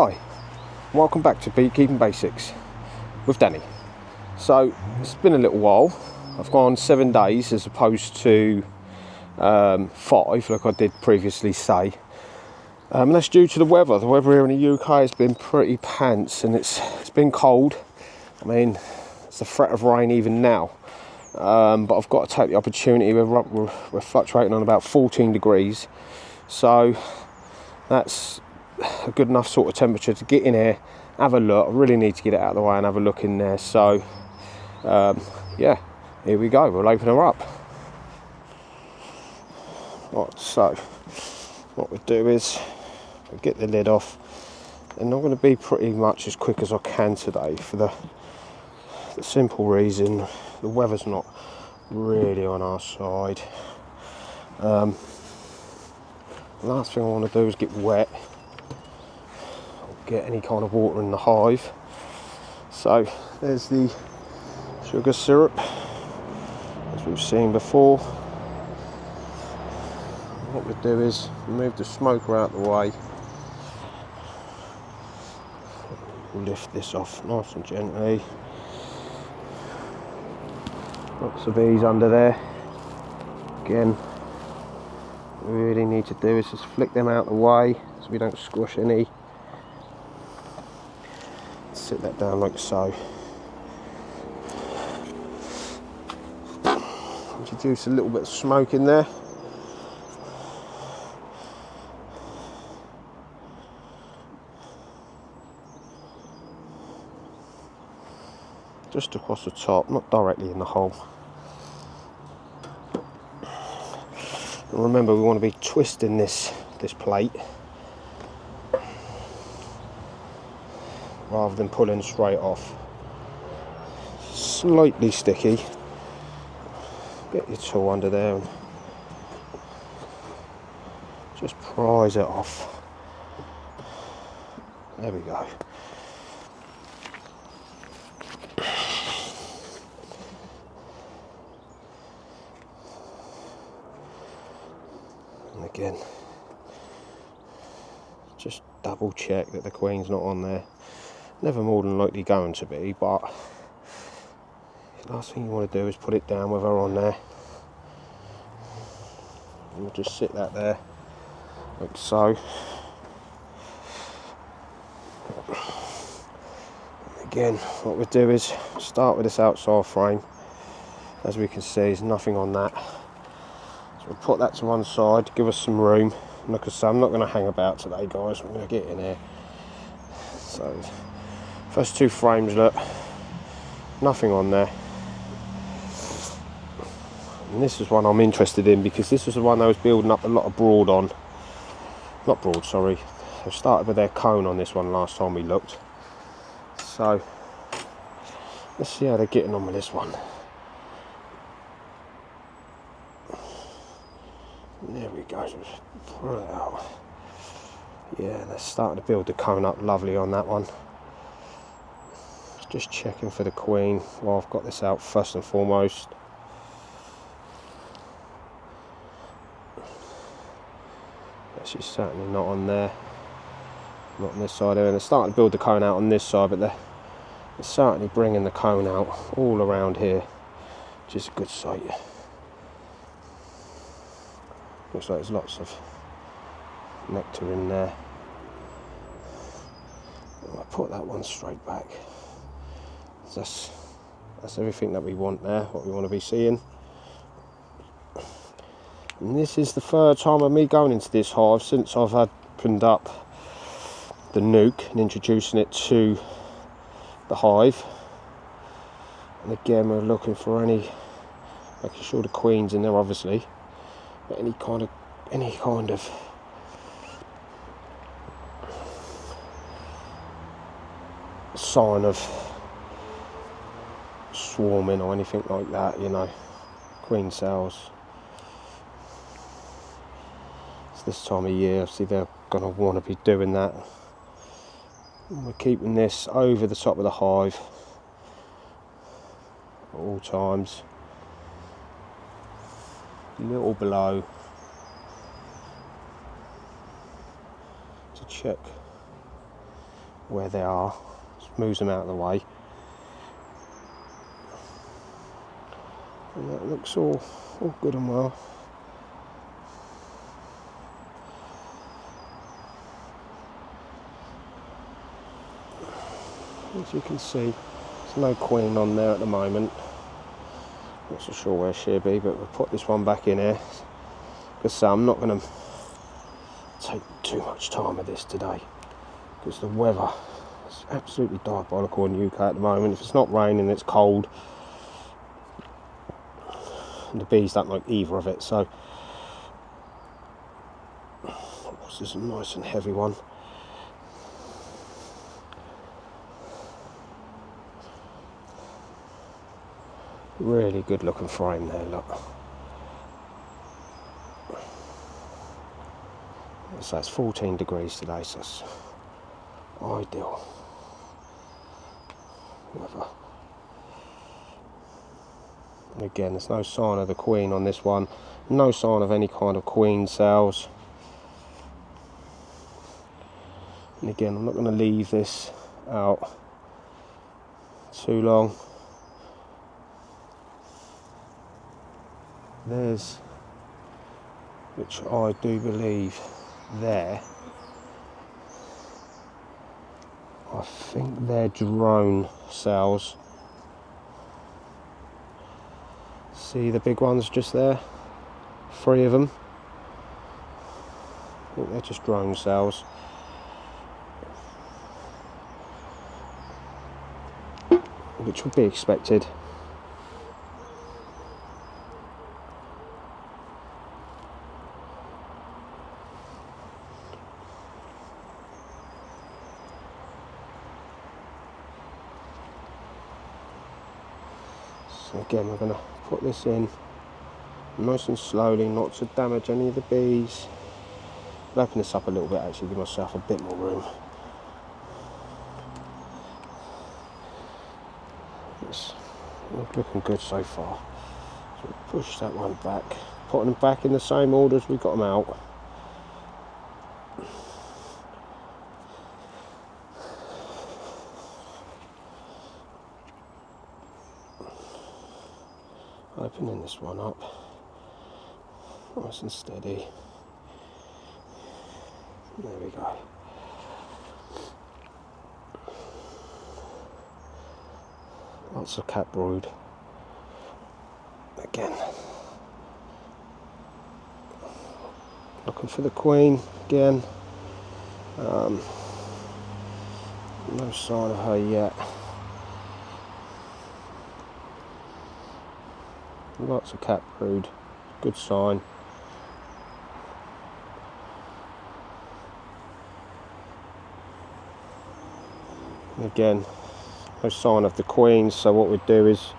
Hi, welcome back to Beekeeping Basics with Danny. So it's been a little while. I've gone 7 days as opposed to 5 like I did previously say. And that's due to the weather. The weather here in the UK has been pretty pants and it's been cold. I mean, it's a threat of rain even now. But I've got to take the opportunity. We're fluctuating on about 14 degrees. So that's a good enough sort of temperature to get in here, have a look. I really need to get it out of the way and have a look in there. So yeah, here we go, we'll open her up. Right, so what we'll do is we'll get the lid off, and I'm going to be pretty much as quick as I can today for the simple reason the weather's not really on our side. The last thing I want to do is get wet, get any kind of water in the hive. So there's the sugar syrup, as we've seen before. What we do is move the smoker out of the way, lift this off nice and gently. Lots of bees under there. Again, what we really need to do is just flick them out of the way so we don't squash any. Sit that down like so. Introduce a little bit of smoke in there. Just across the top, not directly in the hole. And remember, we want to be twisting this plate rather than pulling straight off. Slightly sticky. Get your tool under there and just prise it off. There we go. And again, just double check that the queen's not on there. Never more than likely going to be, but the last thing you want to do is put it down with her on there. And we'll just sit that there, like so. Again, what we'll do is start with this outside frame. As we can see, there's nothing on that. So we'll put that to one side, give us some room. And like I say, I'm not going to hang about today, guys. I'm going to get in here. So, first 2 frames, look, nothing on there. And this is one I'm interested in because this was the one I was building up a lot of brood on. Not broad, sorry. They started with their cone on this one last time we looked. So let's see how they're getting on with this one. There we go. Pull it out. Yeah, they're starting to build the cone up lovely on that one. Just checking for the queen while I've got this out first and foremost. She's certainly not on there. Not on this side there. And they're starting to build the cone out on this side, but they're certainly bringing the cone out all around here, which is a good sight. Looks like there's lots of nectar in there. I'll put that one straight back. That's everything that we want there, what we want to be seeing. And this is the 3rd time of me going into this hive since I've opened up the nuke and introducing it to the hive. And again, we're looking for making sure the queen's in there, obviously, but any kind of sign of swarming or anything like that, you know, queen cells. It's this time of year, obviously they're going to want to be doing that. And we're keeping this over the top of the hive at all times, a little below, to check where they are. Just moves them out of the way. And that looks all good and well. As you can see, there's no queen on there at the moment. Not so sure where she'll be, but we'll put this one back in here. Because I'm not going to take too much time with this today, because the weather is absolutely diabolical in the UK at the moment. If it's not raining, it's cold. And the bees don't like either of it, so this is a nice and heavy one. Really good looking frame there, look. So it's 14 degrees today, so it's ideal weather. And again, there's no sign of the queen on this one, no sign of any kind of queen cells. And again, I'm not going to leave this out too long. There's, which I do believe there, I think they're drone cells. See the big ones just there? 3 of them. I think they're just drone cells. Which would be expected. So again, we're going to put this in nice and slowly, not to damage any of the bees. I'll open this up a little bit actually, give myself a bit more room. It's looking good so far. So we'll push that one back, put them back in the same order as we got them out. Opening this one up, nice and steady. There we go. Lots of cat brood. Again, looking for the queen again. No sign of her yet. Lots of cat brood, good sign. And again, no sign of the queen, so what we'd do is,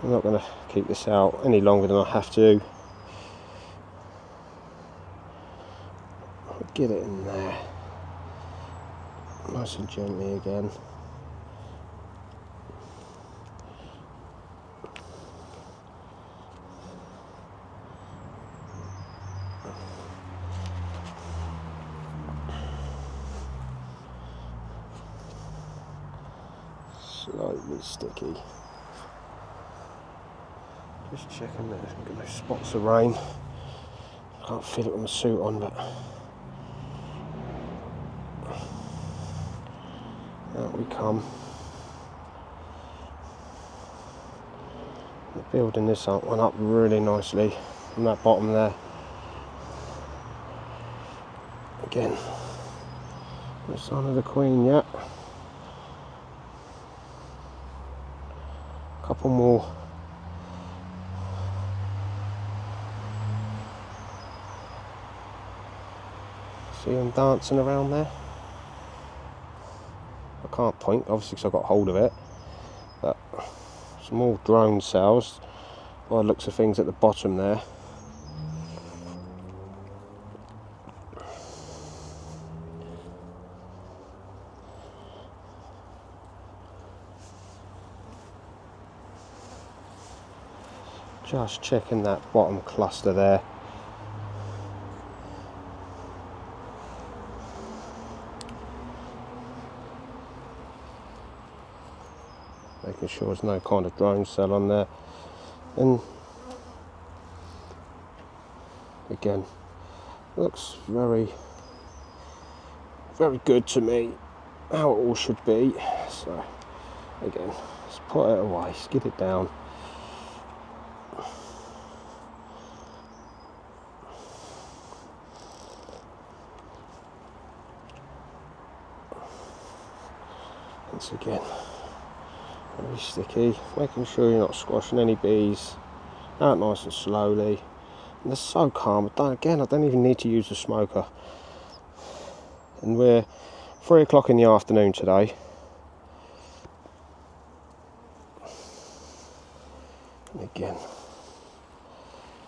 I'm not going to keep this out any longer than I have to. I'll get it in there, nice and gently again. Slightly sticky. Just checking that there's no spots of rain. Can't feel it with my suit on, but out we come. We're building this one up really nicely from that bottom there. Again, no sign of the queen yet. Couple more. See them dancing around there? I can't point, obviously, because I've got hold of it. But some more drone cells by the looks of things at the bottom there. Just checking that bottom cluster there. making sure there's no kind of drone cell on there. And again, looks very good to me, how it all should be. So again, let's put it away, skid it down. Once again, very sticky, making sure you're not squashing any bees, out nice and slowly. And they're so calm. I don't even need to use the smoker. And we're 3 o'clock in the afternoon today. And again,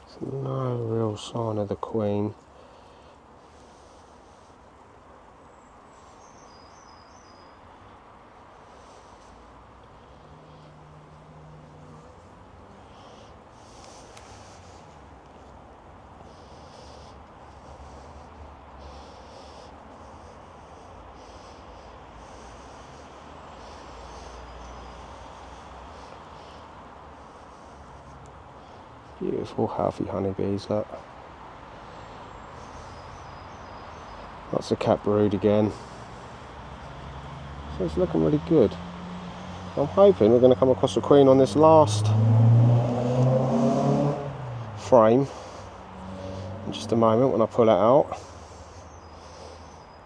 there's no real sign of the queen. Beautiful, healthy honeybees, look. Lots of capped brood again. So it's looking really good. I'm hoping we're going to come across a queen on this last frame in just a moment when I pull it out.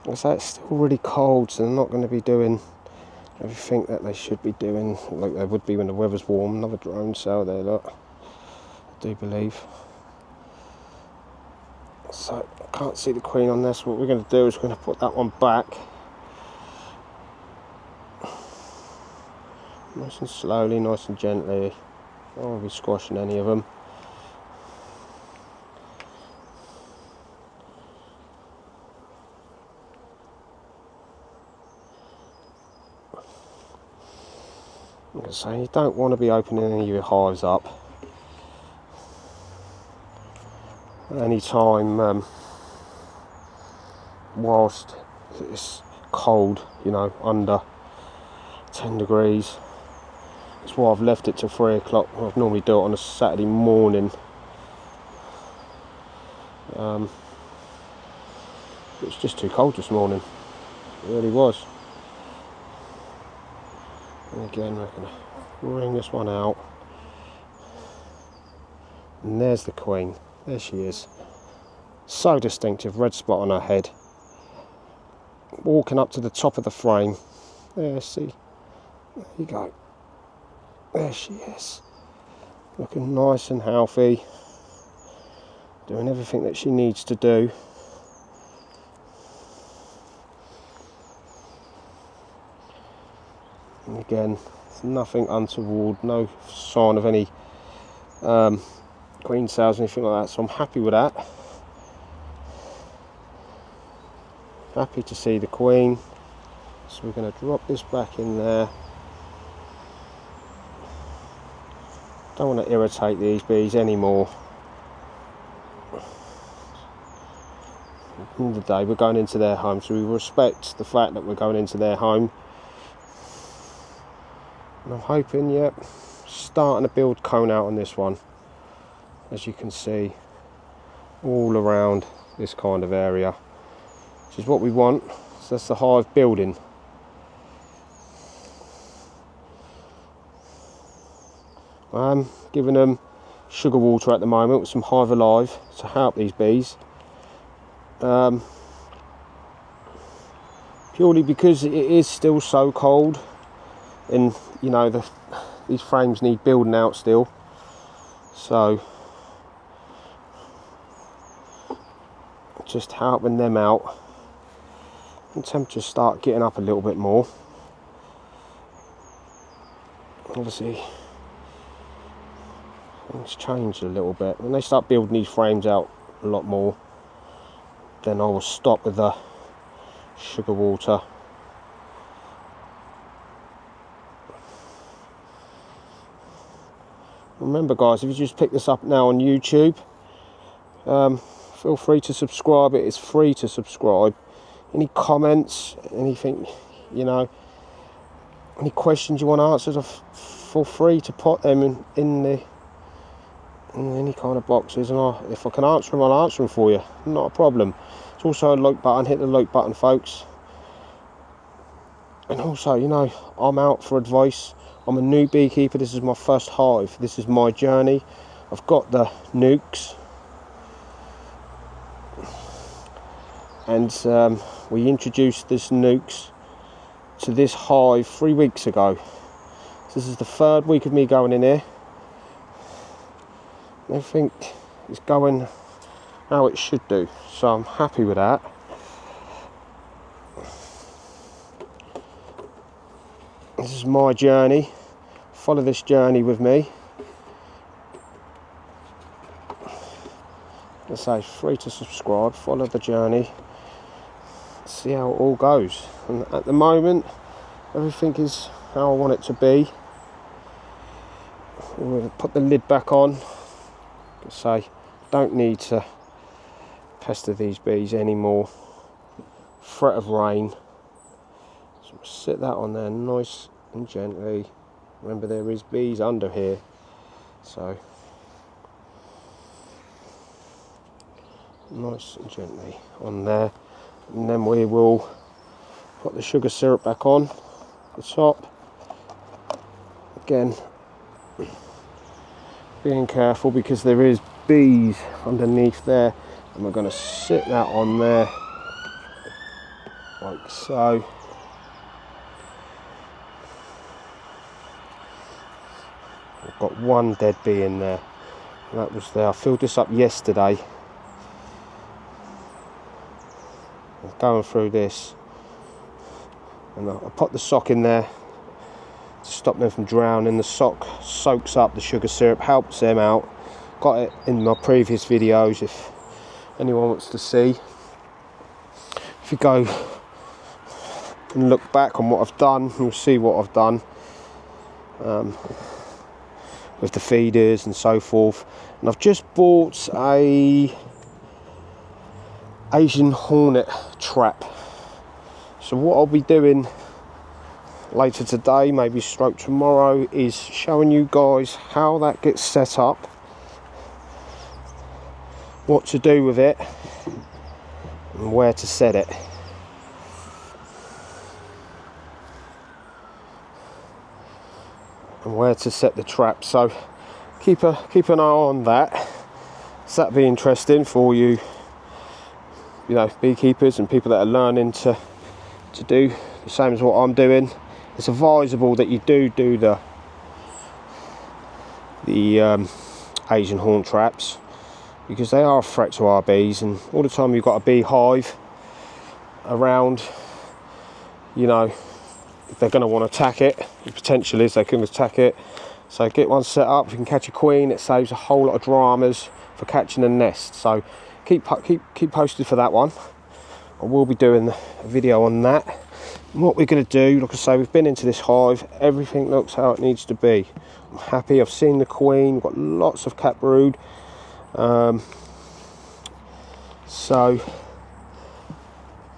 Like I say, it's still really cold, so they're not going to be doing everything that they should be doing like they would be when the weather's warm. Another drone cell there, look. I do believe. So I can't see the queen on this. What we're going to do is we're going to put that one back nice and slowly, nice and gently. I don't want to be squashing any of them. Like I say, you don't want to be opening any of your hives up any time whilst it's cold, you know, under 10 degrees. That's why I've left it till 3 o'clock. I'd normally do it on a Saturday morning. It was just too cold this morning. It really was. And again, we're going to bring this one out. And there's the queen. There she is. So distinctive, red spot on her head. Walking up to the top of the frame. There, see. There you go. There she is. Looking nice and healthy. Doing everything that she needs to do. And again, it's nothing untoward, no sign of any queen cells, anything like that, so I'm happy with that. Happy to see the queen. So we're going to drop this back in there. Don't want to irritate these bees anymore. At the end of the day, we're going into their home, so we respect the fact that we're going into their home. And I'm hoping, yep, starting to build cone out on this one. As you can see, all around this kind of area, which is what we want. So that's the hive building. I'm giving them sugar water at the moment with some Hive Alive to help these bees. Purely because it is still so cold, and you know these frames need building out still. So just helping them out. And temperatures start getting up a little bit more. Obviously, things changed a little bit. When they start building these frames out a lot more, then I will stop with the sugar water. Remember guys, if you just pick this up now on YouTube, feel free to subscribe. It is free to subscribe. Any comments, anything, you know, any questions you want answered, feel free to put them in any kind of boxes, and if I can answer them, I'll answer them for you. Not a problem. It's also a like button. Hit the like button, folks. And also, you know, I'm out for advice. I'm a new beekeeper. This is my first hive. This is my journey. I've got the nukes, and we introduced this nukes to this hive 3 weeks ago. This is the 3rd week of me going in here. Everything is going how it should do, so I'm happy with that. This is my journey. Follow this journey with me. Let's say free to subscribe. Follow the journey. See how it all goes. And at the moment, everything is how I want it to be. We'll put the lid back on. Say, don't need to pester these bees anymore. Threat of rain. So we'll sit that on there nice and gently. Remember, there is bees under here, so nice and gently on there. And then we will put the sugar syrup back on the top. Again, being careful because there is bees underneath there, and we're going to sit that on there like so. I've got one dead bee in there, and that was there. I filled this up yesterday. I'm going through this, and I put the sock in there to stop them from drowning. The sock soaks up the sugar syrup, helps them out. Got it in my previous videos if anyone wants to see. If you go and look back on what I've done, you'll see what I've done with the feeders and so forth. And I've just bought a Asian hornet trap. So what I'll be doing later today, maybe stroke tomorrow, is showing you guys how that gets set up, what to do with it, and where to set it. And where to set the trap. So keep an eye on that. So that'd be interesting for you, you know, beekeepers and people that are learning to do the same as what I'm doing. It's advisable that you do the Asian horn traps, because they are a threat to our bees, and all the time you've got a beehive around, you know, they're going to want to attack it. The potential is they can attack it. So get one set up. If you can catch a queen, it saves a whole lot of dramas for catching a nest. So keep posted for that one. I will be doing a video on that. And what we're going to do, like I say, we've been into this hive. Everything looks how it needs to be. I'm happy. I've seen the queen. We've got lots of cap brood. So,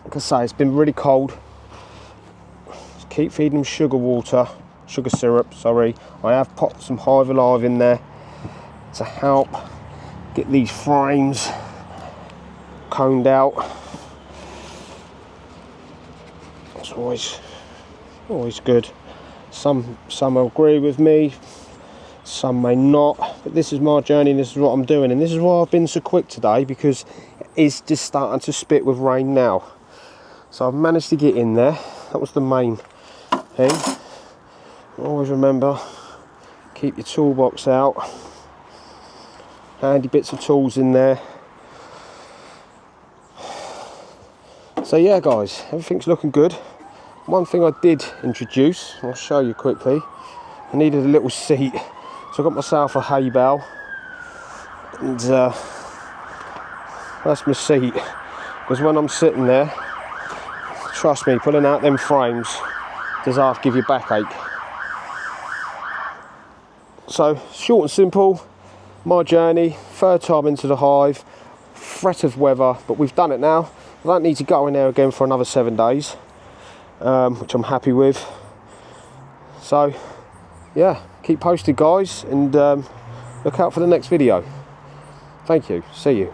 like I say, it's been really cold. Just keep feeding them sugar syrup, sorry. I have popped some Hive Alive in there to help get these frames coned out. It's always good. Some agree with me, some may not, but this is my journey and this is what I'm doing, and this is why I've been so quick today, because it is just starting to spit with rain now. So I've managed to get in there. That was the main thing. Always remember, keep your toolbox out, handy bits of tools in there. So yeah guys, everything's looking good. One thing I did introduce, I'll show you quickly. I needed a little seat, so I got myself a hay bale, and that's my seat, because when I'm sitting there, trust me, pulling out them frames does half give you backache. So short and simple, my journey, 3rd time into the hive, threat of weather, but we've done it now. I don't need to go in there again for another 7 days, which I'm happy with. So yeah, keep posted, guys, and look out for the next video. Thank you. See you.